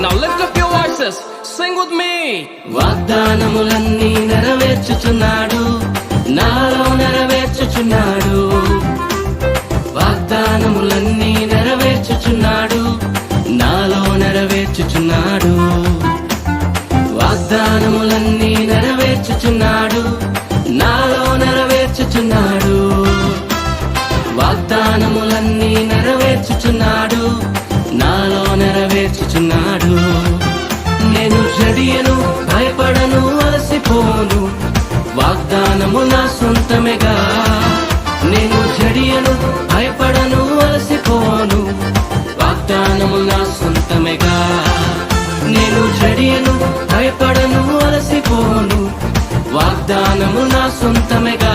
Now lift up your voices, sing with me. వాగ్దానములన్నీ నెరవేర్చుచున్నాడు, నాలో నెరవేర్చుచున్నాడు. వాగ్దానములన్నీ నెరవేర్చుచున్నాడు, నాలో నెరవేర్చుచున్నాడు. వాగ్దానములన్నీ నెరవేర్చుచున్నాడు, నాలో నెరవేర్చుచున్నాడు. వాగ్దానములన్నీ నెరవేర్చుచున్నాడు, నాలో నెరవేర్చుచున్నాడు. నేను చెడియను, భయపడను, అలసిపోను, వాగ్దానము నా సొంతమేగా. నేను చెడియను, భయపడను, అలసిపోను, వాగ్దానము నా సొంతమేగా. నేను చెడియను, భయపడను, అలసిపోను, వాగ్దానము నా సొంతమేగా.